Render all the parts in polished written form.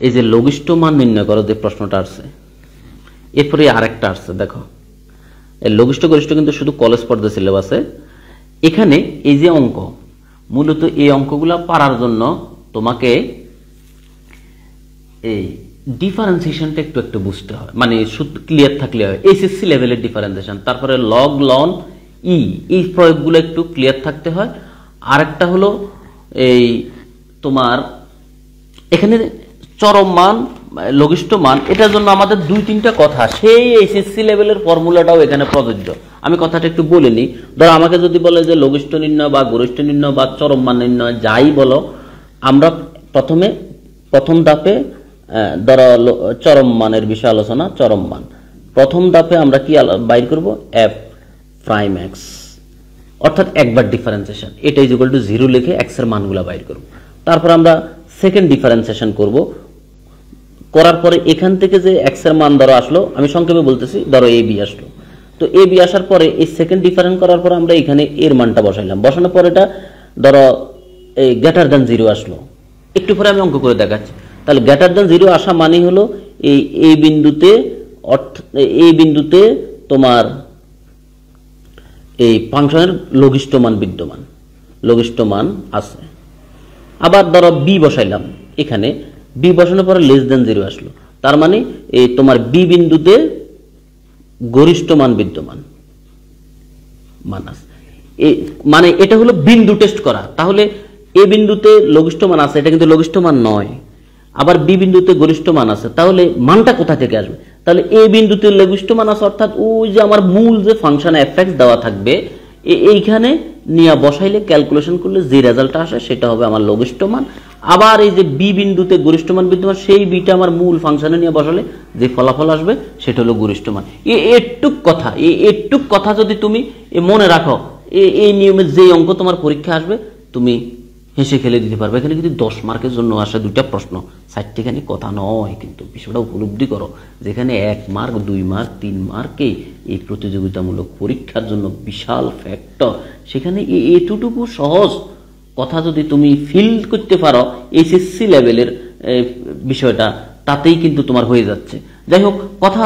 এই যে লঘিষ্ঠ মান নির্ণয় করো যে প্রশ্নটা আসছে, এরপরে আরেকটা আসছে দেখো, এই লঘিষ্ঠ গরিষ্ঠ কিন্তু শুধু কলেজ পর্যায়ে সিলেবাসে। এখানে এই যে অঙ্ক, মূলত এই অঙ্কগুলা পারার জন্য তোমাকে এই ডিফারেন্সিয়েশনটা একটু একটু বুঝতে হয়, মানে ক্লিয়ার থাকলে হয়। এসএসসি লেভেলের ডিফারেন্সিয়েশন, তারপরে লগ লন ই, এই প্রয়োগগুলো একটু ক্লিয়ার থাকতে হয়। আরেকটা হলো এই তোমার এখানে চরম মান লঘিষ্ঠ মান, এটার জন্য আমাদের দুই তিনটা কথা, সেই এসএসসি লেভেলের ফর্মুলাটাও এখানে প্রযোজ্য। আমি কথাটা একটু বলে নিই। ধরো আমাকে যদি বলে যে লঘিষ্ঠ নির্ণয় বা গরিষ্ঠ নির্ণয় বা চরম মান নির্ণয় যাই বলো, আমরা প্রথম ধাপে ধরো চরম মানের বিষয় আলোচনা, চরম মান প্রথম ধাপে আমরা কি বাইর করব, এফ প্রাইম এক্স, অর্থাৎ একবার ডিফারেন্সিয়েশন, এটা ইজ ইকুয়াল টু 0 লিখে এক্স এর মানগুলো বাইর করব। তারপর আমরা সেকেন্ড ডিফারেন্সিয়েশন করব, করার পরে এখান থেকে যে এক্স এর মান ধরো আসলো, আমি সংক্ষেপে বলতেছি, ধরো এ বি আসলো, তো এ বি আসার পরে এই সেকেন্ড ডিফারেন্স করার পর আমরা এখানে এর মানটা বসাইলাম, বসানোর পর এটা ধরো এই গ্রেটার দ্যান 0 আসলো। একটু পরে আমি অঙ্ক করে দেখাচ্ছি। তাহলে গ্রেটার দ্যান 0 আসা মানে হলো এই বিন্দুতে তোমার এই ফাংশনের লঘিষ্ঠ মান বিদ্যমান, লঘিষ্ঠ মান আছে। আবার ধরো বি বসাইলাম, এখানে বি বসানোর পরে লেস দেন 0 আসলো, তার মানে এই তোমার বি বিন্দুতে গরিষ্ঠ মান বিদ্যমান মানাস, মানে এটা হলো বিন্দু টেস্ট করা। তাহলে এ বিন্দুতে লঘিষ্ঠ মান আছে, এটা কিন্তু লঘিষ্ঠ মান নয়। আবার বি বিন্দুতে গরিষ্ঠ মান আছে, তাহলে মানটা কোথা থেকে আসবে? তাহলে এ বিন্দুতে লঘিষ্ঠ মান আছে, অর্থাৎ ওই যে আমার মূল যে ফাংশন এফএক্স দেওয়া থাকবে এইখানে নিয়ে বসাইলে ক্যালকুলেশন করলে যে রেজাল্টটা আসে সেটা হবে আমার লঘিষ্ঠ মান। আবার এই যে বি বিন্দুতে গরিষ্ঠ মান বিদ্যমান, সেই বিটা আমার মূল ফাংশনে নিয়ে বসালে যে ফলাফল আসবে সেটা হলো গরিষ্ঠ মান। এটুক কথা যদি তুমি মনে রাখো, এই নিয়মের যে অঙ্ক তোমার পরীক্ষা আসবে তুমি হেসে খেলে দিতে পারবে। এখানে কিন্তু 10 মার্কের জন্য আসে দুইটা প্রশ্ন, 4টিখানি কথা নয়, কিন্তু বিষয়টা উপলব্ধি করো, যেখানে 1 মার্ক 2 মার্ক 3 মার্কে এই প্রতিযোগিতামূলক পরীক্ষার জন্য বিশাল ফ্যাক্টর। সেখানে এতটুকু সহজ কথা যদি তুমি ফিল করতে পারো এসএসসি লেভেলের বিষয়টা, তাতেই কিন্তু তোমার হয়ে যাচ্ছে। যাই হোক, কথা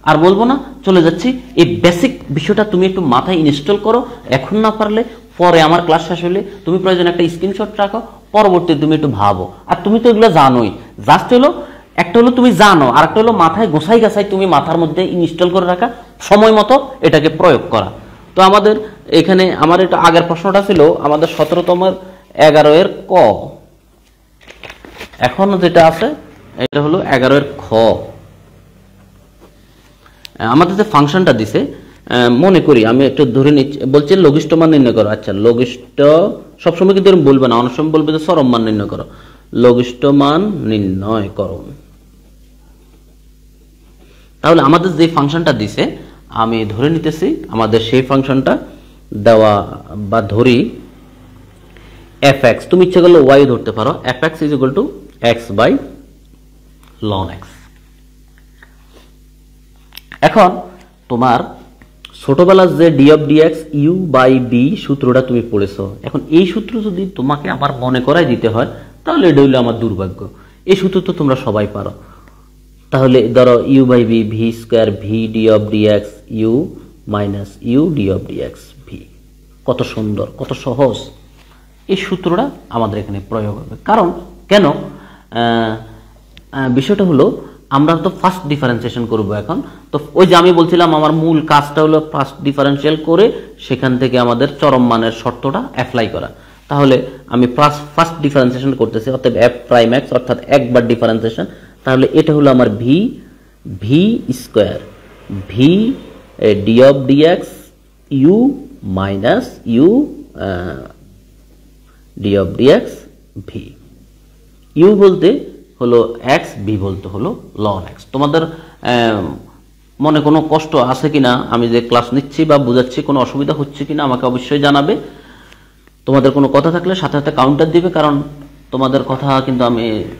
আর বলবো না, চলে যাচ্ছি। এই বেসিক বিষয়টা তুমি একটু মাথায় ইনস্টল করো, এখন না পারলে পরে আমার ক্লাস শেষ হলে তুমি প্রয়োজন একটা স্ক্রিনশট রাখো, পরবর্তী তুমি একটু ভাবো। আর তুমি তো এগুলো জানোই, জাস্ট হলো একটা হলো তুমি জানো, আর একটা হলো মাথায় গোছাই গাছাই তুমি মাথার মধ্যে ইনস্টল করে রাখা, সময় মতো এটাকে প্রয়োগ করা। তো আমাদের এখানে আমার এটা আগের প্রশ্নটা ছিল আমাদের 17তম 11 এর ক, এখন যেটা আছে এটা হলো 11 এর খ। আমাদের যে ফাংশনটা দিছে, মনে করি আমি একটু ধরে নিচ্ছি, বলছি লঘিষ্ঠ মান নির্ণয় করো। আচ্ছা, লঘিষ্ঠ সবসময় কিন্তু এরকম বলবে না, অনেক সময় বলবে যে চরম মান নির্ণয় করো। লঘিষ্ঠ মান নির্ণয় করো। তাহলে আমাদের যে ফাংশনটা দিছে আমি ধরে নিতেছি আমাদের সেই ফাংশনটা দেওয়া, বা ধরি fx, তুমি ইচ্ছে করলে y ধরতে পারো, fx is equal to x by ln x। এখন তোমার ছোটবেলার যে d of dx u by b সূত্রটা তুমি পড়েছো, এখন এই সূত্র যদি তোমাকে আবার মনে করাই দিতে হয় তাহলে এটা হলো আমার দুর্ভাগ্য। এই সূত্র তো তোমরা সবাই পারো। তাহলে ধরো u by b v square v d of dx u minus u d of dx v, কত সুন্দর, কত সহজ। এই সূত্রটা আমাদের এখানে প্রয়োগ হবে, কারণ কেন, বিষয়টা হলো আমরা তো ফার্স্ট ডিফারেন্সিয়েশন করব এখন। তো ওই যে আমি বলছিলাম আমার মূল কাজটা হলো ফার্স্ট ডিফারেন্সিয়াল করে সেখান থেকে আমাদের চরম মানের শর্তটা অ্যাপ্লাই করা। তাহলে আমি ফার্স্ট ডিফারেন্সিয়েশন করতেছি, অর্থাৎ f প্রাইম x, অর্থাৎ একবার ডিফারেন্সিয়েশন। তাহলে এটা হলো আমার v square v d of dx u minus u d of dx v, u বলতে হলো x, v বলতে হলো ln x। তোমাদের মনে কোনো কষ্ট আছে কিনা, আমি যে ক্লাস নিচ্ছি বা বুঝাচ্ছি কোনো অসুবিধা হচ্ছে কিনা আমাকে অবশ্যই জানাবে। তোমাদের কোনো কথা থাকলে সাথে সাথে কাউন্টার দিবে, কারণ তোমাদের কথা কিন্তু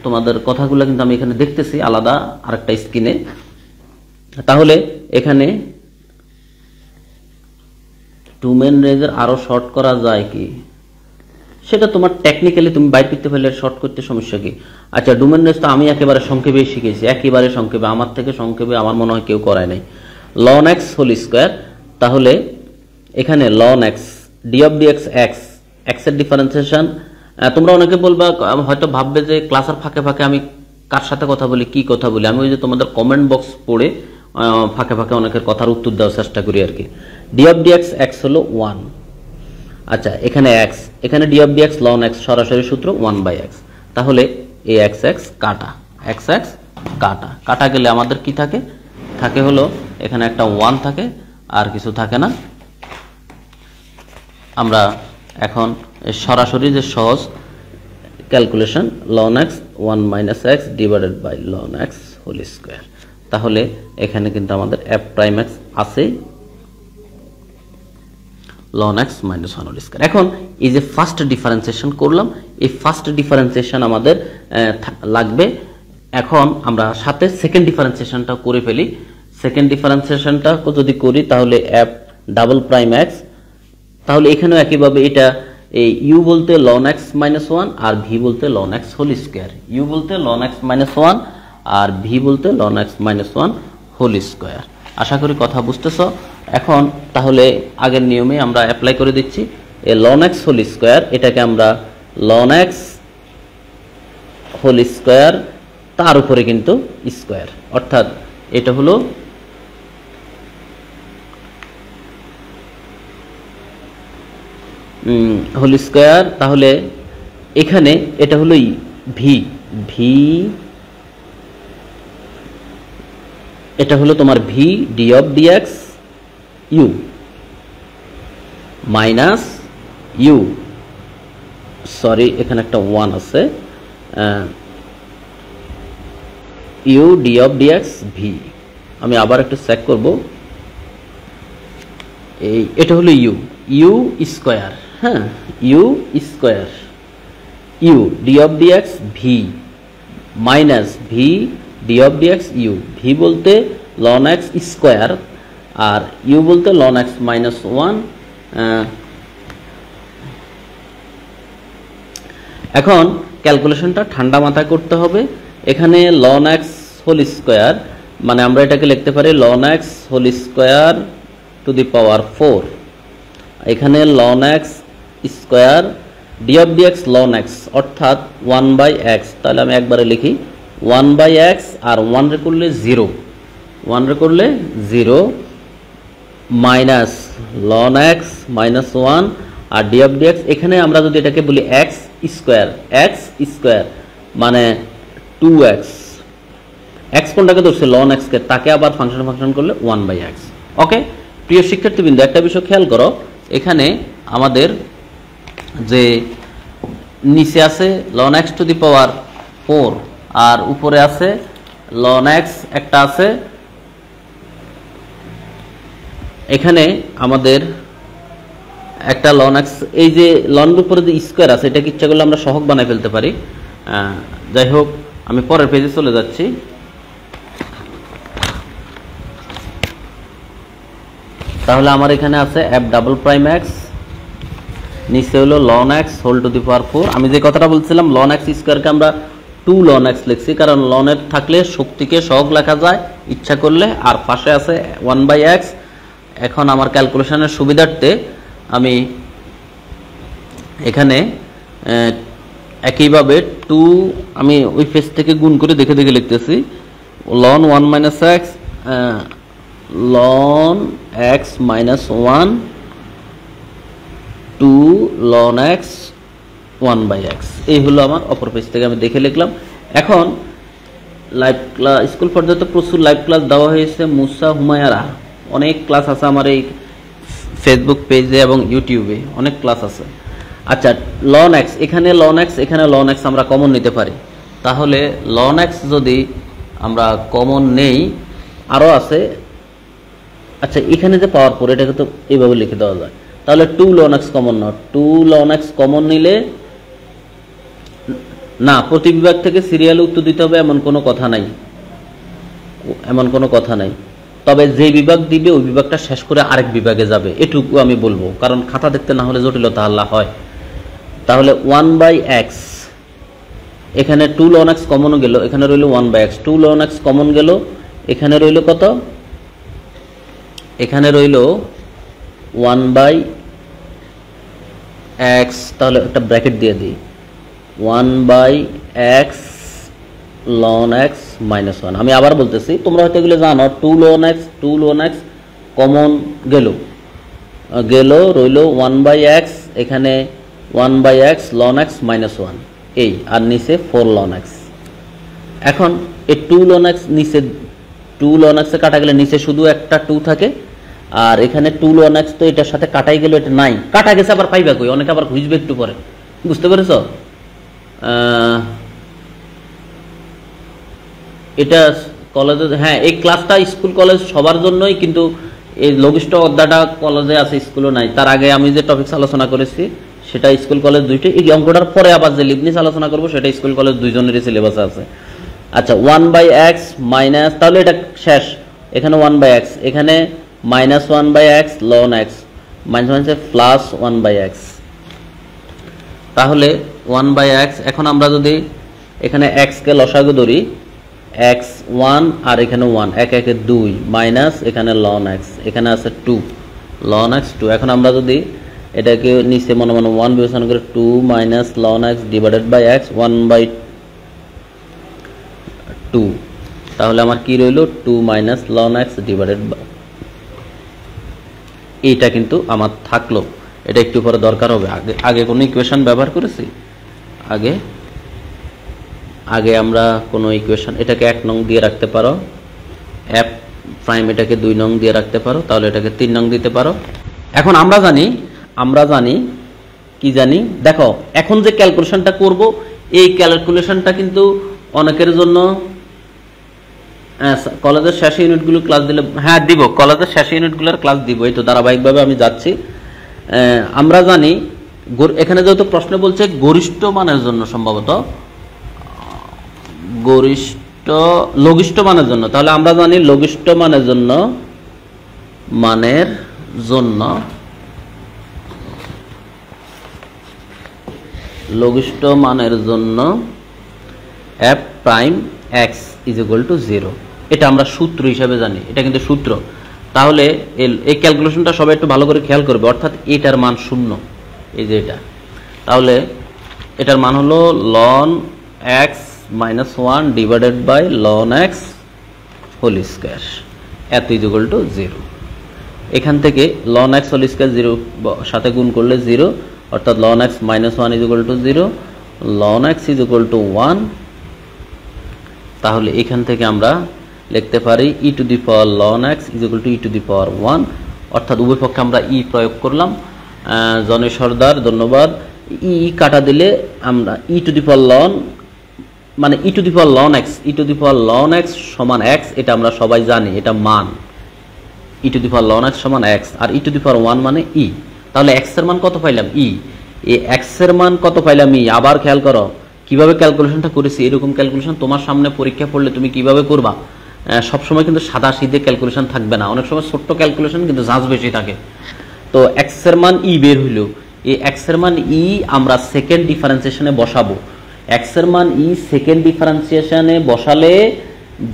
তোমাদের কথাগুলো কিন্তু আমি এখানে দেখতেছি আলাদা আরেকটা স্ক্রিনে। তাহলে এখানে 2 মেন রেঞ্জের আরো শর্ট করা যায় কি, সেটা তোমার টেকনিক্যালি তুমি বাইর করতে পারলে শর্ট করতে সমস্যা কি। আচ্ছা ডোমেন রেঞ্জ তো আমি একেবারে সংক্ষেপে শিখেছি, একেবারে সংক্ষেপে, আমার থেকে সংক্ষেপে আমার মনে হয় কেউ করায় নাই। ln x হোল স্কয়ার, তাহলে এখানে ln x d of dx x x এর ডিফারেন্সিয়েশন। তোমরা অনেকে বলবা, হয়তো ভাববে যে ক্লাসের ফাঁকে ফাঁকে আমি কার সাথে কথা বলি, কি কথা বলি। আমি ওই যে তোমাদের কমেন্ট বক্স পড়ে ফাঁকে ফাঁকে অনেকের কথার উত্তর দেওয়ার চেষ্টা করি আর কি। d অফ dx x হলো 1। আচ্ছা এখানে x, এখানে d of dx ln x সরাসরি সূত্র 1/x। তাহলে এই x x কাটা, x x কাটা, কাটা গেলে আমাদের কি থাকে, থাকে হলো এখানে একটা 1 থাকে, আর কিছু থাকে না। আমরা এখন সরাসরি যে সহজ calculation ln x 1 - x divided by ln x whole square, তাহলে এখানে কিন্তু আমাদের f প্রাইম x আছে ln x - 1 হোল স্কয়ার। এখন এই যে ফার্স্ট ডিফারেন্সিয়েশন করলাম, এই ফার্স্ট ডিফারেন্সিয়েশন আমাদের লাগবে। এখন আমরা সাথে সেকেন্ড ডিফারেন্সিয়েশনটা করে ফেলি। সেকেন্ড ডিফারেন্সিয়েশনটা যদি করি তাহলে f ডাবল প্রাইম x, তাহলে এখানেও একইভাবে এটা এই u বলতে ln x - 1 আর v বলতে ln x whole square, u বলতে ln x - 1 আর v বলতে ln x - 1 হোল স্কয়ার। আশা করি কথা বুঝতেছো। এখন তাহলে আগের নিয়মে আমরা অ্যাপ্লাই করে দিচ্ছি। এই ln x হোল স্কয়ার এটাকে আমরা ln x হোল স্কয়ার তার উপরে কিন্তু স্কয়ার, অর্থাৎ এটা হলো হোল স্কয়ার। তাহলে এখানে এটা হলো ভি, ভি এটা হলো তোমার V D of DX U minus U, sorry এখানে একটা 1 আছে, U D of DX V. আমি আবার একটু চেক করব, এই এটা হলো ইউ, ইউ স্কয়ার, হ্যাঁ U square, U D of DX V minus V D of DX U, V বলতে ln x স্কয়ার আর ইউ বলতে ln x - 1। এখন ক্যালকুলেশনটা ঠান্ডা মাথায় করতে হবে। এখানে ln x হোল স্কয়ার মানে আমরা এটাকে লিখতে পারি ln x whole square to the power 4, এখানে ln x square d of d x ln x অর্থাৎ 1/x। তাহলে আমি একবারে লিখি 1/x আর 1 রে করলে 0, 1 রে করলে 0 মাইনাস ln x - 1 আর ডি অফ ডিএক্স। এখানে আমরা যদি এটাকে বলি x স্কয়ার, x স্কয়ার মানে 2x, x কোনটাকে ধরছে ln x কে, তাকে আবার ফাংশন করলে 1/x। ওকে প্রিয় শিক্ষার্থীবৃন্দ, একটা বিষয় খেয়াল করো, এখানে আমাদের যে নিচে আছে ln x two the power 4 আর উপরে আছে ln x একটা আছে, এখানে আমাদের একটা ln x, এই যে ln এর উপরে যে স্কয়ার আছে এটাকে ইচ্ছা করলে আমরা সহগ বানাই ফেলতে পারি। যাই হোক আমি পরের পেজে চলে যাচ্ছি। তাহলে আমার এখানে আছে f ডাবল প্রাইম x, নিচে হলো ln x whole to the power 4। আমি যে কথাটা বলছিলাম ln x স্কয়ারকে আমরা 2 ln x লিখছি, কারণ ln এর থাকলে শক্তিকে সহগ লেখা যায় ইচ্ছা করলে, আর পাশে আছে 1/x। এখন আমার ক্যালকুলেশনের সুবিধার্থে আমি এখানে একইভাবে 2 আমি ওই পেজ থেকে গুণ করে দেখে দেখে লিখতেছি ln 1 - x ln x - 1 2 ln x 1/x। এই হলো আমার অপর পেজ থেকে আমি দেখে লিখলাম। এখন লাইভ ক্লাস, স্কুল পর্যায়ে প্রচুর লাইভ ক্লাস দেওয়া হয়েছে, মুসা হুমায়ারা অনেক ক্লাস আছে আমার এই ফেসবুক পেজে এবং ইউটিউবে অনেক ক্লাস আছে। আচ্ছা ln x, এখানে ln x এখানে ln x আমরা কমন নিতে পারি, তাহলে ln x যদি আমরা কমন নেই আরও আছে। আচ্ছা এখানে যে পাওয়ার 4 এটাকে তো এইভাবে লিখে দেওয়া যায়, তাহলে 2 ln x কমন না, 2 ln x কমন নিলে না প্রতি বিভাগ থেকে সিরিয়ালে উত্তর দিতে হবে এমন কোনো কথা নাই, এমন কোনো কথা নাই। তবে যে বিভাগ দিবে ওই বিভাগটা শেষ করে আরেক বিভাগে যাবে, এটুকু আমি বলবো, কারণ খাতা দেখতে না হলে জটিলতা আল্লাহ হয়। তাহলে 1/x, এখানে 2 ln x কমন গেল, এখানে রইল 1/x, 2 ln x কমন গেল, এখানে রইল কত, এখানে রইল 1/x, তাহলে একটা ব্র্যাকেট দিয়ে দিই, 1/x ln x minus 1। আমি আবার বলতেছি, তোমরা হয়তো এগুলো জানো, 2 ln x কমন গেল, রইল 1/x, এখানে 1/x ln x minus 1, এই আর নিচে 4 ln x। এখন এই 2 ln x নিচে, 2 ln x এ কাটা গেলে নিচে শুধু একটা 2 থাকে, আর এখানে 2 ln x তো এটার সাথে কাটাই গেল, এটা নাই, কাটা গেছে আবার পাইবা কই, অনেকে আবার খুঁজবে একটু পরে, বুঝতে পেরেছ? এটা কলেজে, হ্যাঁ এই ক্লাসটা স্কুল কলেজ সবার জন্যই, কিন্তু এই লঘিষ্ঠ অধ্যায়টা কলেজে আছে, স্কুলও নাই। তার আগে আমি যে টপিকস আলোচনা করেছি সেটা স্কুল কলেজ দুইটাই, এই অঙ্কটার পরে আবার যে লিবনিস আলোচনা করবো সেটা স্কুল কলেজ দুইজনেরই সিলেবাসে আছে। আচ্ছা 1/x মাইনাস, তাহলে এটা শেষ, এখানে 1/x, এখানে minus 1/x ln x, minus plus 1/x, তাহলে 1/x। এখন আমরা যদি এখানে x কে লসাগু ধরি, x1 আর এখানে 1, 1 1 2 মাইনাস এখানে ln x, এখানে আছে 2 ln x 2। এখন আমরা যদি এটাকে নিচে মনে মনে 1 বিবেচনা করে, 2 minus ln x divided by x 1/2, তাহলে আমার কি রইল 2 minus ln x divided by, এইটা কিন্তু আমার থাকলো, এটা একটু পরে দরকার হবে। আগে কোনো ইকুয়েশন ব্যবহার করেছি, আগে আমরা কোনো ইকুয়েশন, এটাকে 1 নং দিয়ে রাখতে পারো, f প্রাইম এটাকে 2 নং দিয়ে রাখতে পারো, তাহলে এটাকে 3 নং দিতে পারো। এখন আমরা জানি কি জানি, দেখো এখন যে ক্যালকুলেশনটা করব, এই ক্যালকুলেশনটা কিন্তু অনেকের জন্য কলেজের শেষ ইউনিটগুলো ক্লাস দিলে, হ্যাঁ দিব, কলেজের শেষ ইউনিটগুলোর ক্লাস দিব, এই তো ধারাবাহিকভাবে আমি যাচ্ছি। আমরা জানি এখানে যেহেতু প্রশ্ন বলছে গরিষ্ঠ মানের জন্য, সম্ভবত লঘিষ্ঠ মানের জন্য, তাহলে আমরা জানি লঘিষ্ঠ মানের জন্য f prime x is equal to 0, এটা আমরা সূত্র হিসাবে জানি, এটা কিন্তু সূত্র। তাহলে এই ক্যালকুলেশনটা সবাই একটু ভালো করে খেয়াল করবে, অর্থাৎ এটার মান 0, এই যে এটা, তাহলে এটার মান হলো ln x minus 1 divided by ln x whole square, এত ইজ ইকুয়াল টু 0। এখান থেকে ln x whole square 0 সাথে গুণ করলে 0, অর্থাৎ ln x minus 1 is equal to 0, ln x is equal to 1। তাহলে এখান থেকে আমরা লিখতে পারি e to the power ln x is equal to e to the power 1, অর্থাৎ উভয় পক্ষে আমরা e প্রয়োগ করলাম। জনে সর্দার ধন্যবাদ। e কাটা দিলে আমরা e to the power ln, মানে e to the power ln x সমান x, এটা আমরা সবাই জানি, এটা মান e to the power ln x সমান x, R e to the power 1 মানে e। তাহলে x এর মান কত পাইলাম, e, এই x এর মান কত পাইলাম e। আবার খেয়াল করো কিভাবে ক্যালকুলেশনটা করেছি, এরকম ক্যালকুলেশন তোমার সামনে পরীক্ষা পড়লে তুমি কিভাবে করবা। সবসময় কিন্তু সাদা সিধে ক্যালকুলেশন থাকবে না, অনেক সময় ছোট্ট ক্যালকুলেশন কিন্তু ঝাঁজ বেশি থাকে। তো x এর মান e বের হইল, এই x এর মান e আমরা সেকেন্ড ডিফারেন্সিয়েশনে বসাবো। x এর মান e সেকেন্ড ডিফারেন্সিয়েশনে বসালে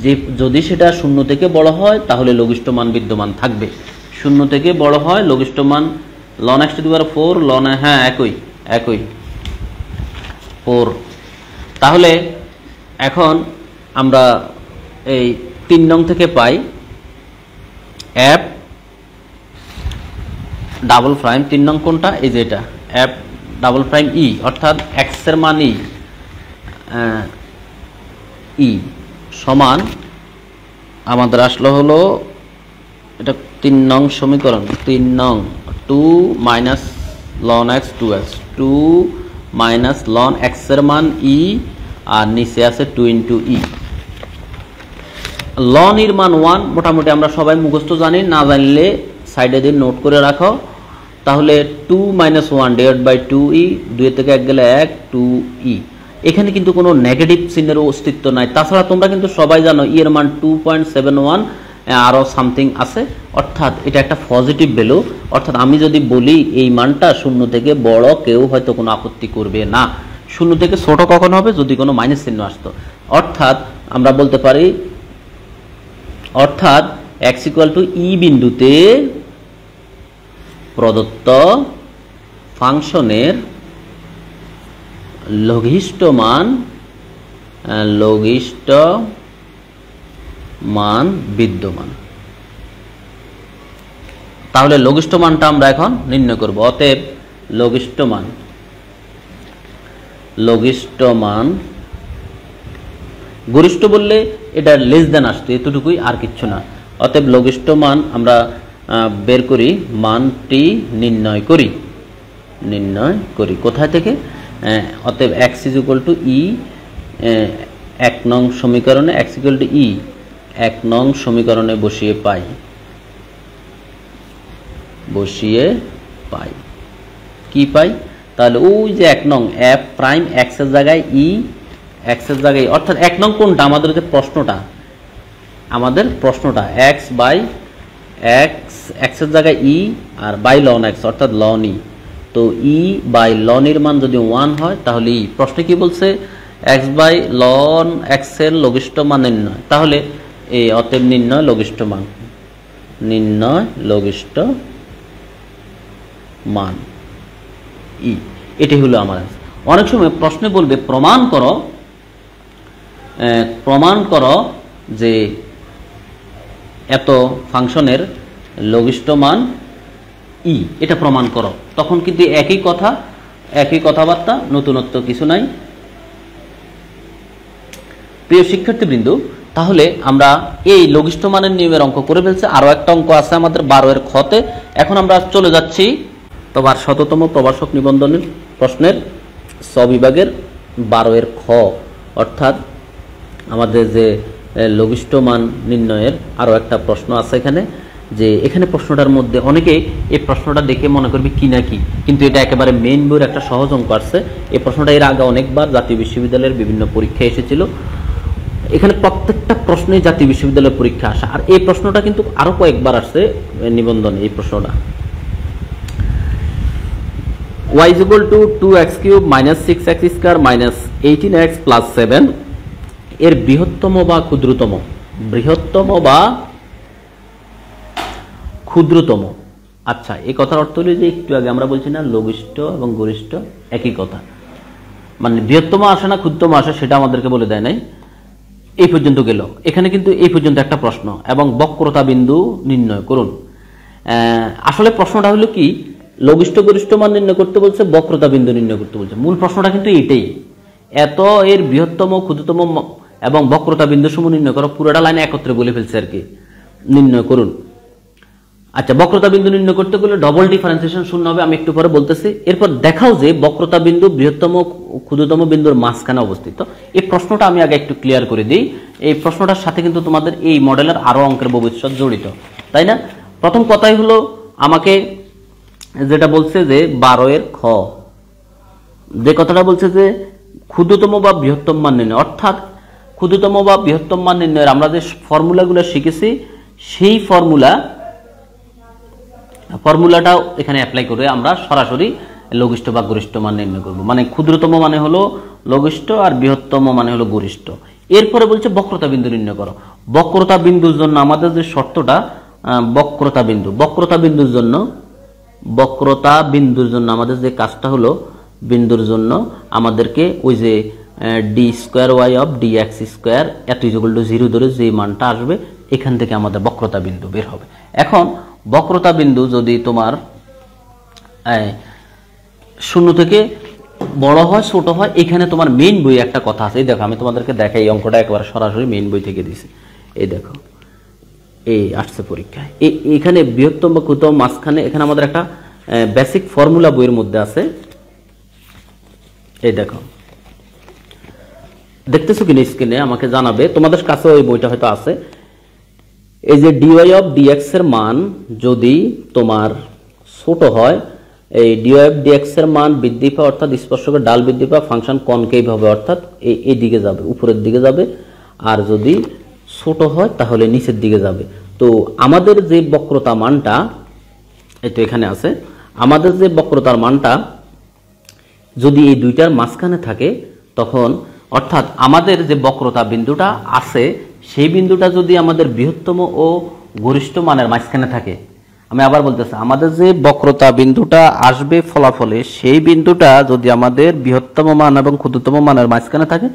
যে যদি সেটা 0 থেকে বড় হয় তাহলে লঘিষ্ঠ মান বিদ্যমান থাকবে, 0 থেকে বড় হয় লঘিষ্ঠ মান ln x to the power 4 ln, হ্যাঁ একই 4। তাহলে এখন আমরা এই 3 নং থেকে পাই f ডাবল প্রাইম, 3 নং কোনটা, এই যে এটা f ডাবল প্রাইম e, অর্থাৎ x এর মান e সমান আমাদের আসলো হলো এটা 3 নং সমীকরণ, 3 নং 2 minus ln x 2x, 2 minus ln x এর মান e আর নিচে আছে 2 ইন্টু e। ln এর মান 1 মোটামুটি আমরা সবাই মুখস্থ জানি, না জানলে সাইডে দিয়ে নোট করে রাখো। তাহলে 2 মাইনাস 1 ডিভাইড বাই 2e, 2 থেকে 1 গেলে 1, 2e। এখানে কিন্তু কোনো নেগেটিভ চিহ্নের অস্তিত্ব নাই। তাছাড়া তোমরা কিন্তু সবাই জানো e এর মান 2.71, আরও সামথিং আছে, অর্থাৎ এটা একটা পজিটিভ ভ্যালু। অর্থাৎ আমি যদি বলি এই মানটা 0 থেকে বড়, কেউ হয়তো কোনো আপত্তি করবে না। 0 থেকে ছোট কখন হবে? যদি কোনো মাইনাস চিহ্ন আসতো। অর্থাৎ আমরা বলতে পারি, অর্থাৎ x = e বিন্দুতে প্রদত্ত ফাংশনের লঘিষ্ঠ মান বিদ্যমান। তাহলে লঘিষ্ঠ মানটা আমরা এখন নির্ণয় করব। অতএব লঘিষ্ঠ মান, গরিষ্ঠ বললে এটা লেস দেন আসতো, এতটুকুই, আর কিচ্ছু না। অতএব লঘিষ্ঠ মান আমরা বের করি, মানটি নির্ণয় করি কোথায় থেকে? অতএব x = e, 1 নং সমীকরণে x = e 1 নং সমীকরণে বসিয়ে পাই কি পাই? তাহলে ওই যে 1 নং f প্রাইম x এর জায়গায় e, x এর জায়গায়, অর্থাৎ 1 নং কোনটা? আমাদের যে প্রশ্নটা, x বাই x এর জায়গায় e আর বাই ln x, অর্থাৎ ln e। তো e বাই ln এর মান যদি 1 হয় তাহলে e। প্রশ্নে কি বলছে? x বাই ln x এর লঘিষ্ঠ মান নির্ণয়। তাহলে এই অতএব নির্ণয় লঘিষ্ঠ মান ই, এটাই হলো আমার। অনেক সময় প্রশ্নে বলবে প্রমাণ করো যে এত ফাংশনের লঘিষ্ঠ মান ই, এটা প্রমাণ করো। তখন কিন্তু একই কথাবার্তা, নতুনত্ব কিছু নাই। প্রিয় শিক্ষার্থীবৃন্দ, তাহলে আমরা এই লঘিষ্ঠ মানের নিয়মের অঙ্ক করে ফেলছি। আরো একটা অঙ্ক আছে আমাদের 12 এর খতে। এখন আমরা চলে যাচ্ছি তোমার 100তম প্রভাষক নিবন্ধনের প্রশ্নের বিভাগের 12 এর খ, অর্থাৎ আমাদের যে লঘিষ্ঠ মান নির্ণয়ের আরো একটা প্রশ্ন আছে এখানে। যে এখানে প্রশ্নটার মধ্যে অনেকে এই প্রশ্নটা দেখে মনে করবে কি না কি, কিন্তু এটা একেবারে মেইন বইয়ের একটা সহজ অঙ্ক আসছে। এই প্রশ্নটা এর আগে অনেকবার জাতীয় বিশ্ববিদ্যালয়ের বিভিন্ন পরীক্ষায় এসেছিল। এখানে প্রত্যেকটা প্রশ্নে জাতীয় বিশ্ববিদ্যালয়ের পরীক্ষা আসা, আর এই প্রশ্নটা কিন্তু আরো কয়েকবার আসছে নিবন্ধনে। এই প্রশ্নটা y = 2x³ - 6x² - 18x + 7 এর বৃহত্তম বা ক্ষুদ্রতম। আচ্ছা, এই কথার অর্থ হলো যে একটু আগে আমরা বলছি না লঘিষ্ঠ এবং গরিষ্ঠ একই কথা, মানে বৃহত্তম আসে না ক্ষুদ্রতম আসে সেটা আমাদেরকে বলে দেয় নাই। এই পর্যন্ত গেল। এখানে কিন্তু এই পর্যন্ত একটা প্রশ্ন, এবং বক্রতা বিন্দু নির্ণয় করুন। আসলে প্রশ্নটা হলো কি, লঘিষ্ঠ গরিষ্ঠ মান নির্ণয় করতে বলছে, বক্রতা বিন্দু নির্ণয় করতে বলছে। মূল প্রশ্নটা কিন্তু এটাই, এত এর বৃহত্তম, ক্ষুদ্রতম এবং বক্রতা বিন্দু সমূহ নির্ণয় করো। পুরোটা লাইনে একত্রে বলে ফেলছে আর কি, নির্ণয় করুন। আচ্ছা, বক্রতা বিন্দু নির্ণয় করতে গেলে ডবল ডিফারেন্সিয়েশন শূন্য হবে, আমি একটু পরে বলতেছি। এরপর দেখাও যে বক্রতা বিন্দু বৃহত্তম ক্ষুদ্রতম বিন্দুর মাঝখানে অবস্থিত। এই প্রশ্নটা আমি আগে একটু ক্লিয়ার করে দিই। এই প্রশ্নটার সাথে কিন্তু তোমাদের এই মডেলের আরো অঙ্কের ভবিষ্যৎ জড়িত, তাই না? প্রথম কথাই হলো আমাকে যেটা বলছে যে 12 এর খ, যে কথাটা বলছে যে ক্ষুদ্রতম বা বৃহত্তম মান নির্ণয়, অর্থাৎ ক্ষুদ্রতম বা বৃহত্তম মান নির্ণয়ের আমরা যে ফর্মুলাগুলো শিখেছি সেই ফর্মুলাটাও এখানে অ্যাপ্লাই করে আমরা সরাসরি লঘিষ্ঠ বা গরিষ্ঠ মান নির্ণয় করব। মানে ক্ষুদ্রতম মানে হলো লঘিষ্ঠ আর বৃহত্তম মানে হলো গরিষ্ঠ। এরপরে বলছে বক্রতা বিন্দু নির্ণয় করো। বক্রতা বিন্দুর জন্য আমাদের যে শর্তটা, বক্রতা বিন্দুর জন্য আমাদের যে কাজটা হলো, বিন্দুর জন্য আমাদেরকে ওই যে d² of dx² = 0 ধরে যে মানটা আসবে এখান থেকে আমাদের বক্রতা বিন্দু বের হবে। এখন বক্রতা বিন্দু যদি তোমার 0 থেকে বড় হয় ছোট হয়, এখানে তোমার মেইন বই একটা কথা আছে। এই দেখো, আমি তোমাদেরকে দেখাই, এই অঙ্কটা একবার সরাসরি মেইন বই থেকে দিছি। এই দেখো, এই আসছে পরীক্ষায়। এখানে বৃহত্তম বা ক্ষুদ্রতম মাঝখানে এখানে আমাদের একটা বেসিক ফর্মুলা বইয়ের মধ্যে আছে। এই দেখো, দেখতেছো কিনা স্ক্রিনে? আমাকে জানাবে, তোমাদের কাছে ওই বইটা হয়তো আছে। এই যে dy of dx এর মান যদি তোমার ছোট হয়, এই dy of dx এর মান বৃদ্ধি পায়, অর্থাৎ স্পর্শকের ডাল বৃদ্ধি পায়, ফাংশন কনকেভ হবে, অর্থাৎ এই দিকে যাবে, উপরের দিকে যাবে। আর যদি ছোট হয় তাহলে নিচের দিকে যাবে। তো আমাদের যে বক্রতা মানটা এই তো এখানে আছে, আমাদের যে বক্রতার মানটা যদি এই দুইটার মাঝখানে থাকে তখন, অর্থাৎ আমাদের যে বক্রতা বিন্দুটা আছে সেই বিন্দুটা যদি আমাদের বৃহত্তম ও গরিষ্ঠ মানের মাঝখানে থাকে, আমি আবার বলতেছি, আমাদের যে বক্রতা বিন্দুটা আসবে ফলাফলে সেই বিন্দুটা যদি আমাদের বৃহত্তম মান এবং ক্ষুদ্রতম মানের মাঝখানে থাকে,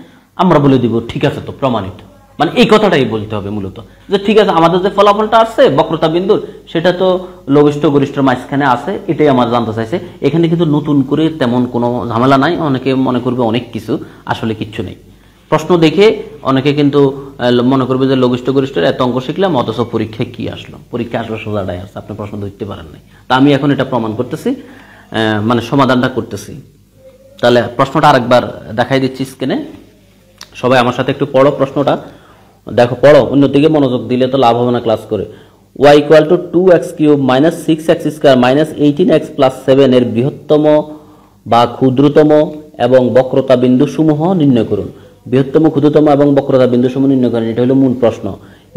আমরা বলে দিব ঠিক আছে, তো প্রমাণিত। মানে এই কথাটাই বলতে হবে মূলত, যে ঠিক আছে আমাদের যে ফলাফলটা আসছে বক্রতা বিন্দুর সেটা তো লঘিষ্ঠ গরিষ্ঠের মাঝখানে আছে, এটাই আমার জানতে চাইছে। এখানে কিন্তু নতুন করে তেমন কোনো ঝামেলা নাই। অনেকে মনে করবে অনেক কিছু, আসলে কিচ্ছু নেই। প্রশ্ন দেখে অনেকে কিন্তু মনে করবে যে লঘিষ্ঠ গরিষ্ঠের এত অঙ্ক শিখলাম, অথচ পরীক্ষায় কি আসলো, পরীক্ষা আসলে সোজাটাই আসছে, আপনি প্রশ্ন ধরতে পারেন নাই। তা আমি এখন এটা প্রমাণ করতেছি, মানে সমাধানটা করতেছি। তাহলে প্রশ্নটা আরেকবার দেখাই দিচ্ছি স্ক্রিনে, সবাই আমার সাথে একটু পড়ো প্রশ্নটা, দেখো পড়ো, অন্যদিকে মনোযোগ দিলে তো লাভ হবে না ক্লাস করে। y equal to 2x³ minus 6x² minus 18x plus 7 এর বৃহত্তম বা ক্ষুদ্রতম এবং বক্রতা বিন্দু সমূহ নির্ণয় করুন। বৃহত্তম, ক্ষুদ্রতম এবং বক্রতা বিন্দু সমূহ নির্ণয় করুন, এটা হলো মূল প্রশ্ন।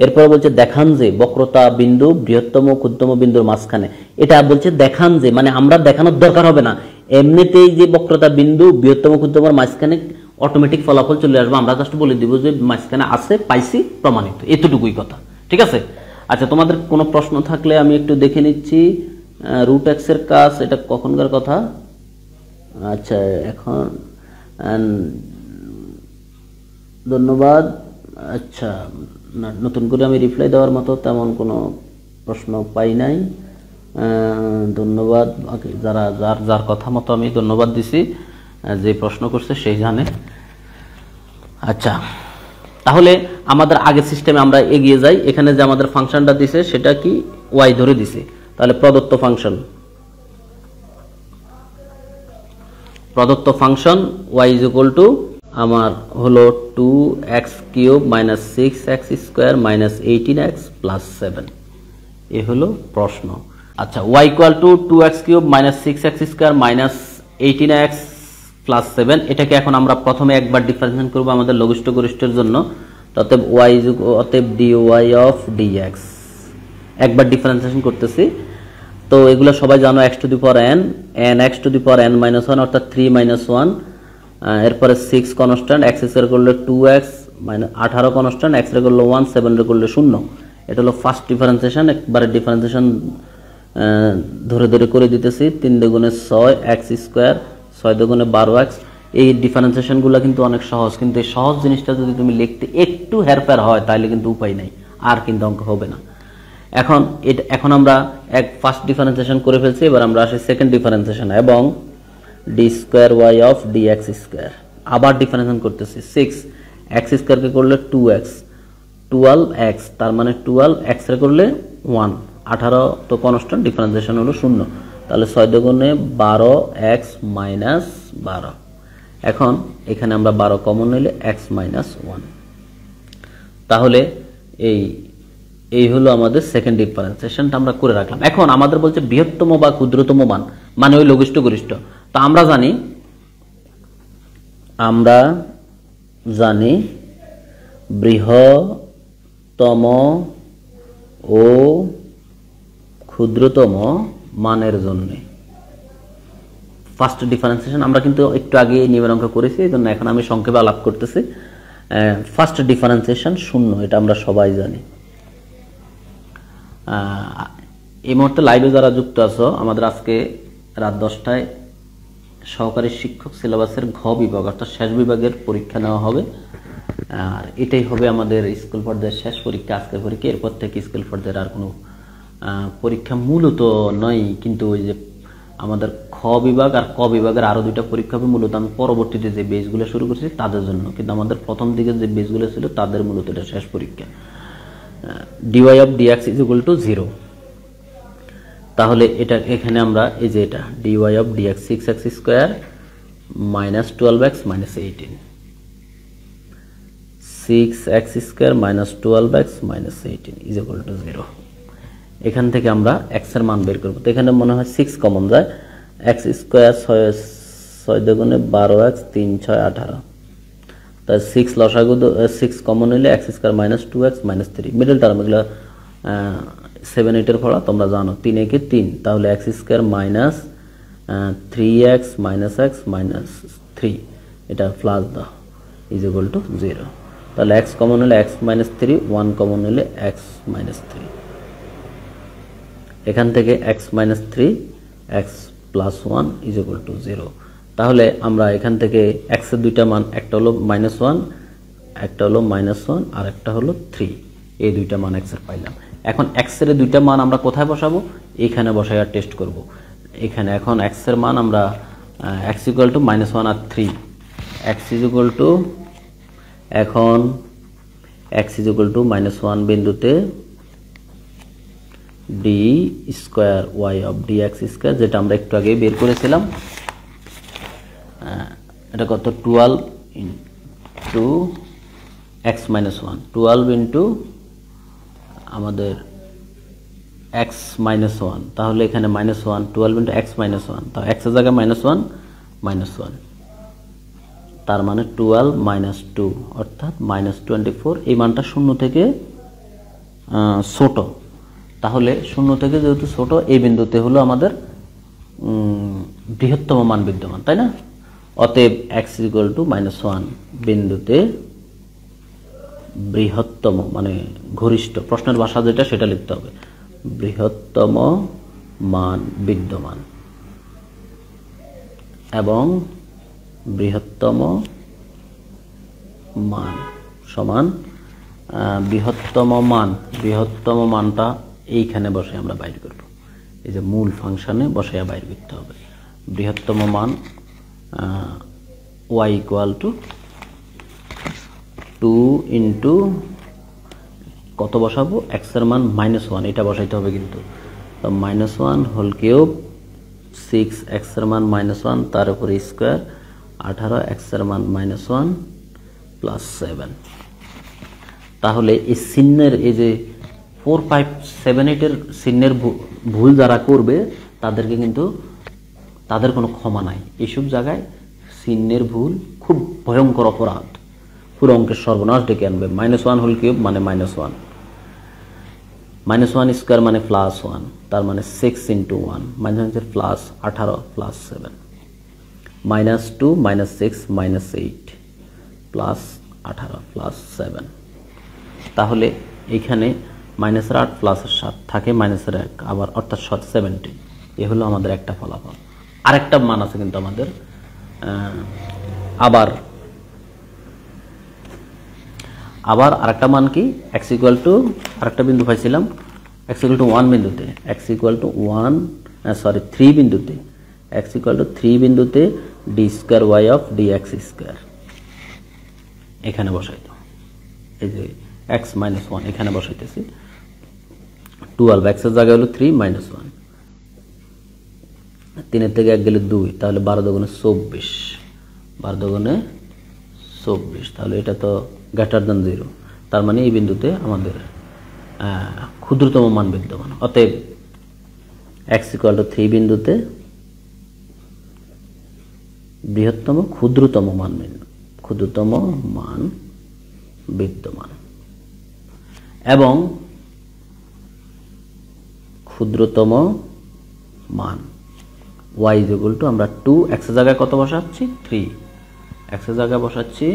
এরপর বলছে দেখান যে বক্রতা বিন্দু বৃহত্তম ক্ষুদ্রতম বিন্দুর মাঝখানে। এটা বলছে দেখান যে, মানে আমরা দেখানোর দরকার হবে না, এমনিতেই যে বক্রতা বিন্দু বৃহত্তম ক্ষুদ্রতম মাঝখানে অটোমেটিক ফলাফল চলে আসবে, আমরা জাস্ট বলে দিব যে মাঝখানে আছে, পাইছি, প্রমাণিত, এতটুকুই কথা। ঠিক আছে? আচ্ছা, তোমাদের কোনো প্রশ্ন থাকলে আমি একটু দেখে নিচ্ছি। রুট এক্স এর কাজ, এটা কখনকার কথা? আচ্ছা, এখন ধন্যবাদ। আচ্ছা, নতুন করে আমি রিপ্লাই দেওয়ার মতো তেমন কোনো প্রশ্ন পাই নাই। ধন্যবাদ যারা যার কথা মতো আমি ধন্যবাদ দিছি, যে প্রশ্ন করছে সেই জানে। আচ্ছা, তাহলে আমাদের আগের সিস্টেমে আমরা এগিয়ে যাই। এখানে যে আমাদের ফাংশনটা দিছে সেটা কি? ওয়াই ধরে দিছে। তাহলে প্রদত্ত function Y is equal to আমার হলো 2x³ minus 6x² minus 18x plus 7, এ হলো প্রশ্ন। আচ্ছা, y equal to 2x³ minus 6x² minus 18x plus 7, এটাকে এখন আমরা প্রথমে একবার ডিফারেন্সিয়েশন করব আমাদের লঘিষ্ঠ গরিষ্ঠের জন্য। অতএব y অতএব dy অফ dx, একবার ডিফারেন্সিয়েশন করতেছি। তো এগুলো সবাই জানো, x two the power n, x two the power n minus 1 অর্থাৎ 3 মাইনাস 1, এরপরে 6 কনস্ট্যান্ট, x এর করলে 2x মাইনাস 18 কনস্ট্যান্ট, x এর করলে 1, 7 এর করলে 0। এটা হলো ফার্স্ট ডিফারেন্সিয়েশন। একবারে ডিফারেন্সিয়েশন ধরে ধরে করে দিতেছি। 3 দুগুণে 6 x², 6 দুগুণে 12x। এই ডিফারেন্সিয়েশনগুলো কিন্তু অনেক সহজ, কিন্তু এই সহজ জিনিসটা যদি তুমি লিখতে একটু হেরফের হয় তাহলে কিন্তু উপায় নাই, আর কিন্তু অঙ্ক হবে না। এখন আমরা ফার্স্ট ডিফারেন্সিয়েশন করে ফেলছি, এবার আমরা আসি সেকেন্ড ডিফারেন্সিয়েশন, এবং d² অফ dx², আবার ডিফারেন্সিয়েশন করতেছি। 6x² কে করলে 2x, 12x, তার মানে 12x এর করলে 1, 18 তো কনস্ট্যান্ট, ডিফারেন্সিয়েশন হলো 0। তাহলে 6 দুগুণে 12x মাইনাস 12। এখন এখানে আমরা 12 কমন নিলে x মাইনাস 1। তাহলে এই হলো আমাদের সেকেন্ড ডিফারেন্সিয়েশনটা আমরা করে রাখলাম। এখন আমাদের বলছে বৃহত্তম বা ক্ষুদ্রতম মান, মানে ওই লঘিষ্ঠ গরিষ্ঠ। তা আমরা জানি বৃহত্তম ও ক্ষুদ্রতম মানের জন্য ফার্স্ট ডিফারেন্সিয়েশন আমরা কিন্তু একটু আগে নিয়মের অঙ্ক করেছি, এই জন্য এখন আমি সংক্ষেপে আলাপ করতেছি। ফার্স্ট ডিফারেন্সিয়েশন 0, এটা আমরা সবাই জানি। এই মুহূর্তে লাইভে যারা যুক্ত আছো, আমাদের আজকে রাত 10টায় সহকারী শিক্ষক সিলেবাসের ঘ বিভাগ অর্থাৎ শেষ বিভাগের পরীক্ষা নেওয়া হবে। আর এটাই হবে আমাদের স্কুল পর্যায়ের শেষ পরীক্ষা, আজকের পরীক্ষা। এরপর থেকে স্কুল পর্যায়ের আর কোনো পরীক্ষা মূলত নয়, কিন্তু ওই যে আমাদের খ বিভাগ আর ক বিভাগের আরো 2টা পরীক্ষা হবে। মূলত আমি পরবর্তীতে যে বেসগুলো শুরু করেছি তাদের জন্য, কিন্তু আমাদের প্রথম দিকে যে বেসগুলো ছিল তাদের মূলত এটা শেষ পরীক্ষা। dy of dx is equal to 0। তাহলে এটা এখানে আমরা এই যে এটা dy of dx 6x² minus 12x minus 18, 6x² minus 12x minus 18 is equal to 0। এখান থেকে আমরা x এর মান বের করব। তো এখানে মনে হয় 6 কমন যায়, x² 6 দুগুণে 12x, 3 6 18, তাই 6 লসাগু 6 কমন হইলে x² minus 2x minus 3, middle term এগুলো 7 8 এর ফলা তোমরা জানো, 3 একে 3, তাহলে x square minus 3x minus x minus 3, এটা প্লাস দাও ইজ ইকুয়াল টু 0। তাহলে এক্স কমন হলে এক্স মাইনাস 3, 1 কমন হলে এক্স মাইনাস 3, এখান থেকে x minus 3 x plus 1 is equal to 0। তাহলে আমরা এখান থেকে এক্স এর দুইটা মান, একটা হলো -1, একটা হলো -1 আর একটা হলো 3, এই দুইটা মান এক্স এর পাইলাম। এখন এক্স এর দুইটা মান আমরা কোথায় বসাবো? এখানে বসাই আর টেস্ট করব। এখানে এখন এক্স এর মান আমরা এক্স ইকুয়াল টু -1 আর 3, এক্স ইজ ইকুয়াল টু, এখন এক্স ইজ ইকুয়াল টু -1 বিন্দুতে D square Y of D X square, যেটা আমরা একটু আগে বের করেছিলাম। এটা কত? 12 ইন্টু এক্স মাইনাস 1, 12 ইন্টু আমাদের এক্স মাইনাস 1, তাহলে এখানে -1, 12 ইন্টু এক্স মাইনাস 1, তা এক্সের জায়গায় -1, তার মানে 12 মাইনাস 2 অর্থাৎ -24। এই মানটা শূন্য থেকে ছোট, তাহলে শূন্য থেকে যেহেতু ছোট, এই বিন্দুতে হলো আমাদের বৃহত্তম মান বিদ্যমান, তাই না? অতএব x ইকুয়াল টু -1 বিন্দুতে বৃহত্তম মানে ঘনিষ্ঠ, প্রশ্নের ভাষা যেটা সেটা লিখতে হবে, বৃহত্তম মান বিদ্যমান, এবং বৃহত্তম মান সমান বৃহত্তম মানটা এইখানে বসে আমরা বাইর করব। এই যে মূল ফাংশনে বসে বাইর করতে হবে বৃহত্তম মান y ইকুয়াল টু 2 ইন্টু কত বসাবো? x এর মান -1, এটা বসাইতে হবে কিন্তু। তো -1 হোল কিউব 6, x এর মান -1 তার উপরে স্কোয়ার 18, x এর মান -1 প্লাস 7। তাহলে এই চিহ্নের এই যে 4 5 7 8 এর চিহ্নের ভুল যারা করবে তাদেরকে কিন্তু তাদের কোনো ক্ষমা নাই। এইসব জায়গায় চিহ্নের ভুল খুব ভয়ঙ্কর অপরাধ, পুরো অঙ্কের সর্বনাশ ডেকে আনবে। -1 হোল কিউব মানে -1, -1 স্কোয়ার মানে +1, তার মানে 6 into 1 -1 plus 18 plus 7, -2 -6 -8 plus 18 plus 7। তাহলে এখানে -8 প্লাস 7 থাকে -1 আবার, অর্থাৎ 17। এ হলো আমাদের একটা ফলাফল। আরেকটা মান আছে কিন্তু আমাদের, আবার আরেকটা মান কি? x ইকুয়াল টু, আরেকটা বিন্দু পাইছিলাম x ইকুয়াল টু 1 বিন্দুতে, x ইকুয়াল টু 3 বিন্দুতে, x ইকুয়াল টু 3 বিন্দুতে D square Y of D X square এখানে বসাইতো। এই যে x -1 এখানে বসাইতেছি, 12 x এর জায়গায় হলো 3 -1, 3 থেকে 1 গেলে 2, তাহলে 12 দুগুণে 24, 12 দুগুণে 24, তাহলে এটা তো গ্রেটার দ্যান 0, তার মানে এই বিন্দুতে আমাদের ক্ষুদ্রতম মান বিদ্যমান। অতএব x ইকুয়াল টু 3 বিন্দুতে বৃহত্তম ক্ষুদ্রতম মান বিদ্যমান, এবং ক্ষুদ্রতম মান y ইকুয়াল টু, আমরা 2, x এর জায়গায় কত বসাচ্ছি? 3, x এর জায়গায় বসাচ্ছি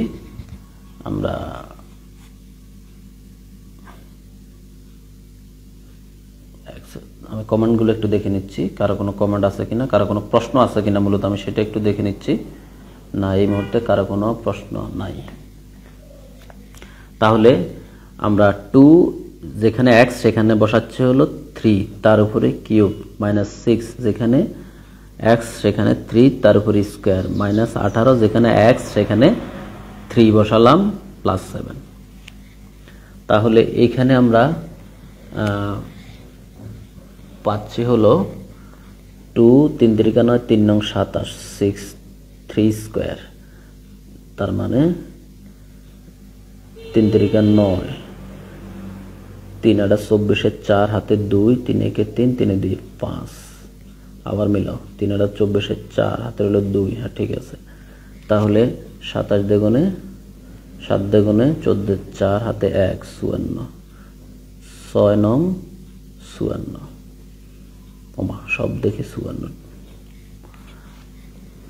আমরা আমি কমেন্টগুলো একটু দেখে নিচ্ছি, কারো কোনো কমেন্ট আছে কিনা, কারো কোনো প্রশ্ন আছে কিনা, মূলত আমি সেটা একটু দেখে নিচ্ছি। না, এই মুহূর্তে কারো কোনো প্রশ্ন নাই। তাহলে আমরা 2 যেখানে x সেখানে বসাচ্ছে হলো 3, তার উপরে কিউব, -6 যেখানে x সেখানে 3 তার উপরে স্কোয়ার, -18 যেখানে x সেখানে 3 বসালাম প্লাস 7। তাহলে এইখানে আমরা পাচ্ছি হলো 2 3 3 9 3 9 27, 6 3 স্কোয়ার, তার মানে 3 3 9, 3 8 24, 4 হাতে 2, 3 1 3, 3 2 5, আবার মিলাও, 3 8 24, 4 হাতে হলো 2, হ্যাঁ ঠিক আছে। তাহলে 27 দুগুণে 7 দুগুণে 14, 4 হাতে 1 54, 6 নং 54, ওমা সব দেখি 54,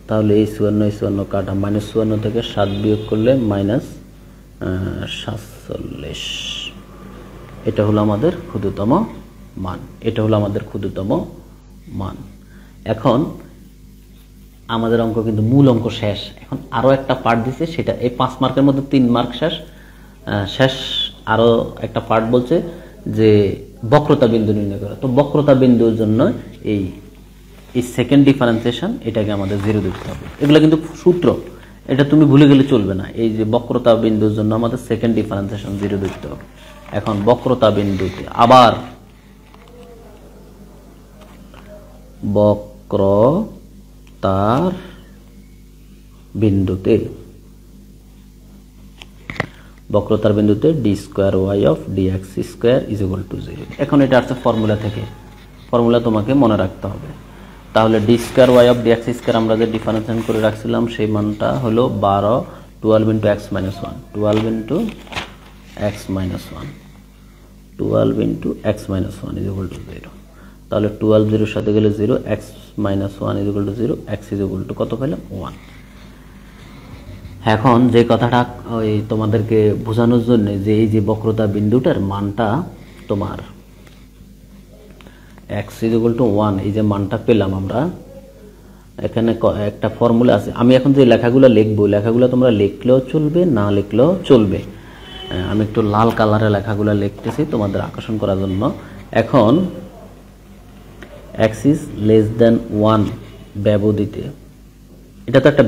তাহলে এই 54 কাটা, -54 থেকে 7 বিয়োগ করলে -47, এটা হলো আমাদের ক্ষুদ্রতম মান, এটা হলো আমাদের ক্ষুদ্রতম মান। এখন আমাদের অঙ্ক কিন্তু মূল অঙ্ক শেষ, এখন আরো একটা পার্ট দিছে, সেটা এই 5 মার্কের মধ্যে 3 মার্ক শেষ, আরো একটা পার্ট বলছে যে বক্রতা বিন্দু নির্ণয় করা। তো বক্রতা বিন্দুর জন্য এই সেকেন্ড ডিফারেন্সিয়েশন, এটাকে আমাদের 0 দিতে হবে। এগুলো কিন্তু সূত্র, এটা তুমি ভুলে গেলে চলবে না। এই যে বক্রতা বিন্দুর জন্য আমাদের সেকেন্ড ডিফারেন্সিয়েশন 0 দিতে হবে। এখন বক্রতা বিন্দুতে আবার বক্রতার বিন্দুতে d² of dx² = 0। এখন এটা আসছে ফর্মুলা থেকে, ফর্মুলা তোমাকে মনে রাখতে হবে। তাহলে d² of dx² আমরা যে ডিফারেন্সিয়েশন করে রাখছিলাম সেই মানটা হলো 12 × x - 1, 12 × x - 1, 12 × x - 1 = 0। তাহলে 12 0 সাথে গেলে 0, x - 1 = 0, x = কত পেলাম 1। এখন যে কথাটা ওই তোমাদেরকে বোঝানোর জন্য যে এই যে বক্রতা বিন্দুটার মানটা তোমার x = 1, এই যে মানটা পেলাম আমরা, এখানে একটা ফর্মুলা আছে। আমি এখন যে লেখাগুলো লিখবো, লেখাগুলো তোমরা লিখলেও চলবে, না লিখলেও চলবে। আমি একটু লাল কালারে লেখাগুলো লিখতেছি তোমাদের আকর্ষণ করার জন্য। এখন x < 1 ব্যবধিতে, এটা তো একটা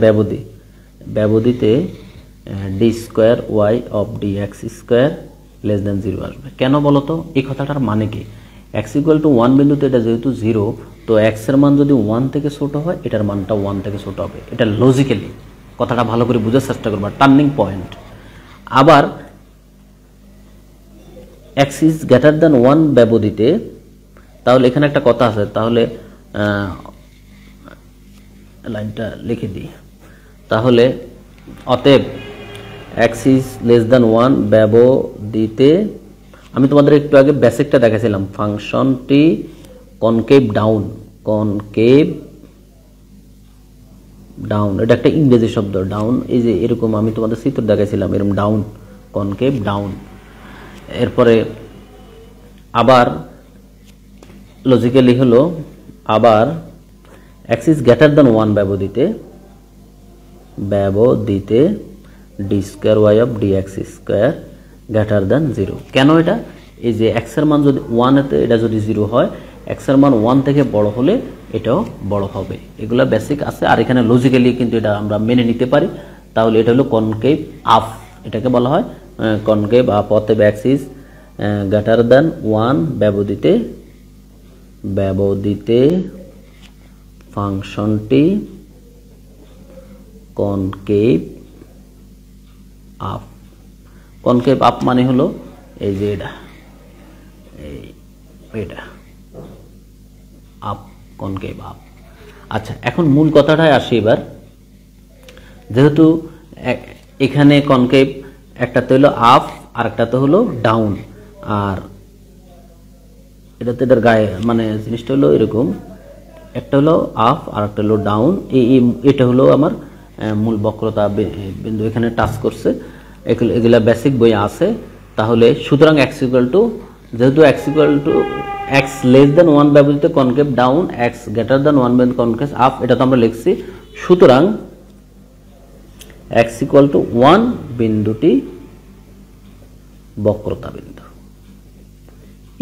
ব্যবধিতে d² of dx² < 0 আসবে। কেন বলো তো? এই কথাটার মানে কি? x = 1 বিন্দুতে এটা যেহেতু 0, তো x এর মান যদি 1 থেকে ছোট হয়, এটার মানটা 1 থেকে ছোট হবে। এটা লজিক্যালি, কথাটা ভালো করে বোঝার চেষ্টা করবা, টার্নিং পয়েন্ট। আবার x < 1 ব্যবধিতে, তাহলে এখানে একটা কথা আছে, তাহলে লাইনটা লিখে দিই। তাহলে অতএব x < 1 ব্যবধিতে, আমি তোমাদের একটু আগে বেসিকটা দেখাছিলাম, ফাংশনটি কনকেভ ডাউন, এটা একটা ইংরেজি শব্দ, ডাউন। এই যে এরকম আমি তোমাদের চিত্র দেখাইছিলাম, এরকম ডাউন, কনকেভ ডাউন। এরপরে আবার লজিক্যালি হলো, আবার x < 1 ব্যবধিতে d² of dx² < 0। কেন এটা? এই যে x এর মান যদি 1 এতে, এটা যদি 0 হয়, x এর মান 1 থেকে বড় হলে এটাও বড় হবে। এগুলা বেসিক আছে, আর এখানে লজিক্যালি কিন্তু এটা আমরা মেনে নিতে পারি। তাহলে এটা হলো কনকেভ আপ, এটাকে বলা হয় কনকেভ আপ। অতএব x < 1 ব্যবধিতে ফাংশনটি কনকেভ আপ। কনকেভ আপ মানে হলো এই যে এটা আপ, কনকেভ আপ। আচ্ছা, এখন মূল কথাটায় আসি এবার। যেহেতু এখানে কনকেভ, একটা তো হলো আপ আর একটা তো হলো ডাউন, আর এটা তো এটার গায়ে, মানে জিনিসটা হলো এরকম, একটা হলো আপ আর একটা হলো ডাউন। এটা হলো আমার মূল বক্রতা বিন্দু, এখানে টাচ করছে। এগুলা বেসিক বই আছে। তাহলে সুতরাং যেহেতু x < 1 ব্যবহৃত কনকেভ ডাউন, x < 1 ব্যবহৃত কনকেভ আপ, এটা তো আমরা লিখছি। সুতরাং x = 1 বিন্দুটি বক্রতা বিন্দু।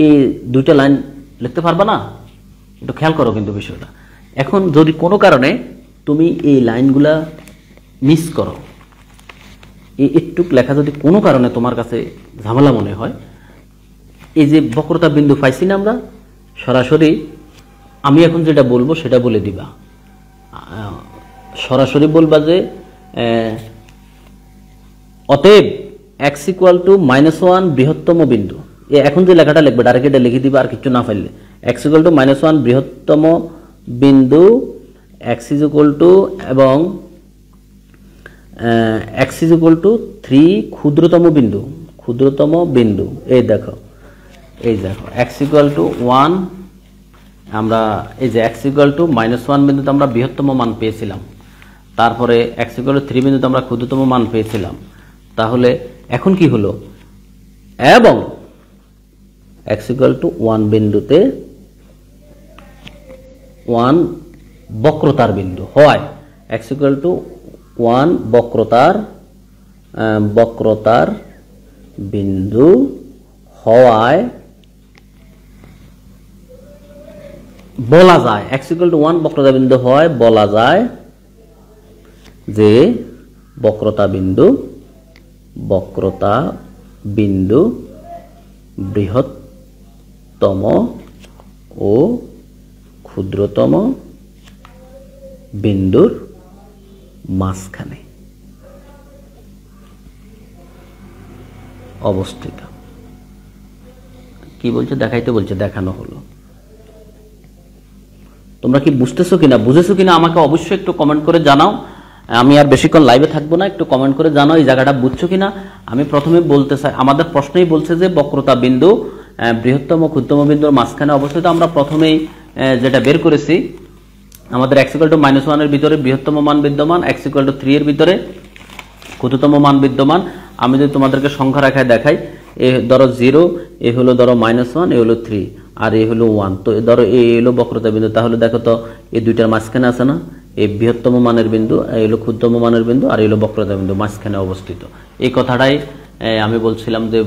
এই দুইটা লাইন লিখতে পারবা না? একটু খেয়াল করো কিন্তু বিষয়টা। এখন যদি কোনো কারণে তুমি এই লাইনগুলা মিস করো, একটু লেখা যদি কোনো কারণে তোমার কাছে ঝামেলা মনে হয়, এই যে বক্রতা বিন্দু পাইছি না আমরা, সরাসরি আমি এখন যেটা বলবো সেটা বলে দিবা। সরাসরি বলবা যে অতএব x = -1 বৃহত্তম বিন্দু। এখন যে লেখাটা লিখবে ডাইরেক্ট এটা লিখে দিবা, আর কিছু না পাইলে। x = -1 বৃহত্তম বিন্দু, x এবং x = 3 ক্ষুদ্রতম বিন্দু। এই দেখো, এই দেখো x ইকুয়াল টু 1, আমরা এই যে x ইকুয়াল টু -1 বিন্দুতে আমরা বৃহত্তম মান পেয়েছিলাম, তারপরে x ইকুয়াল টু 3 বিন্দুতে আমরা ক্ষুদ্রতম মান পেয়েছিলাম। তাহলে এখন কি হলো, এবং x ইকুয়াল টু 1 বিন্দুতে 1 বক্রতার বিন্দু হয়, x ইকুয়াল টু 1 বক্রতার বিন্দু হওয়ায় বলা যায়, x ইকুয়াল টু 1 বক্রতা বিন্দু হয় বলা যায় যে বক্রতা বিন্দু বৃহত্তম ও ক্ষুদ্রতম বিন্দুর মাঝখানে অবস্থিত। কি বলছে দেখাইতে বলছে, দেখানো হলো। তোমরা কি বুঝতেছো কিনা, বুঝেছো কিনা আমাকে অবশ্যই একটু কমেন্ট করে জানাও। আমি আর বেশিক্ষণ লাইভে থাকবো না, একটু কমেন্ট করে জানাও এই জায়গাটা বুঝছো কিনা। আমি প্রথমে বলতে চাই, আমাদের প্রশ্নেই বলছে যে বক্রতা বিন্দু বৃহত্তম ও ক্ষুদ্রতম বিন্দুর মাঝখানে অবস্থিত। আমরা প্রথমেই যেটা বের করেছি, আমাদের x ইকুয়াল টু -1 এর ভিতরে বৃহত্তম মান বিদ্যমান, x ইকুয়াল টু 3 এর ভিতরে ক্ষুদ্রতম মান বিদ্যমান। আমি যদি তোমাদেরকে সংখ্যা রেখায় দেখাই, এ ধরো 0, এ হলো ধরো -1, এ হলো 3, আর এ হলো 1। তো ধরো এ হলো বক্রতা বিন্দু, তাহলে দেখো তো এই দুইটার মাঝখানে আছে না, এই বৃহত্তম মানের বিন্দু, এই হলো ক্ষুদ্রতম মানের বিন্দু, আর এই হলো বক্রতা বিন্দু, মাঝখানে অবস্থিত। এই কথাটাই আমি বলছিলাম যে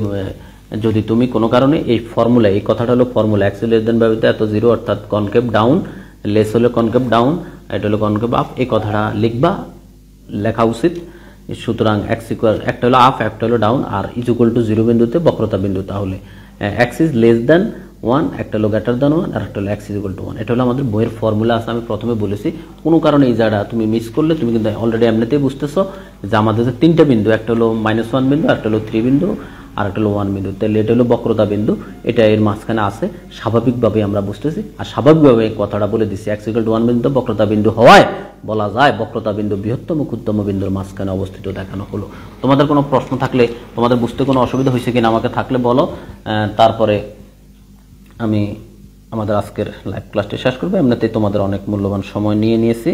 যদি তুমি কোনো কারণে এই ফর্মুলা, এই কথাটা হলো ফর্মুলা, x লেস দেন ভাবিতে এত 0 অর্থাৎ কনকেভ ডাউন, লেস হলো কনকেভ ডাউন, এটা হলো কনকেভ আপ, এই কথাটা লিখবা, লেখা উচিত। সুতরাং x ইকুয়াল, একটা হলো আপ একটা হলো ডাউন, আর ইজ ইকুয়াল টু 0 বিন্দুতে বক্রতা বিন্দু, তাহলে x ইজ লেস দেন 1, একটা হলো গ্রেটার দেন 1, আর একটা হলো x ইজ ইকুয়াল টু 1। এটা হলো আমাদের বইয়ের ফর্মুলা আছে, আমি প্রথমে বলেছি। কোনো কারণে এই জায়গাটা তুমি মিস করলে তুমি কিন্তু অলরেডি এমনিতেই বুঝতেছো যে আমাদের যে তিনটা বিন্দু, একটা হলো -1 বিন্দু, একটা হলো 3 বিন্দু, আর একটা হলো 1 বিন্দু, তাহলে এটা হলো বক্রতা বিন্দু, এটা এর মাঝখানে আছে, স্বাভাবিকভাবে আমরা বুঝতেছি। আর স্বাভাবিকভাবে কথাটা বলে দিচ্ছি, x ইকুয়াল টু 1 বিন্দু বক্রতা বিন্দু হওয়ায় বলা যায় বক্রতা বিন্দু বৃহত্তম ক্ষুদ্রতম বিন্দুর মাঝখানে অবস্থিত, দেখানো হলো। তোমাদের কোনো প্রশ্ন থাকলে, তোমাদের বুঝতে কোনো অসুবিধা হয়েছে কিনা আমাকে থাকলে বলো, তারপরে আমি আমাদের আজকের লাইভ ক্লাসটি শেষ করবো। এমনিতেই তোমাদের অনেক মূল্যবান সময় নিয়েছি।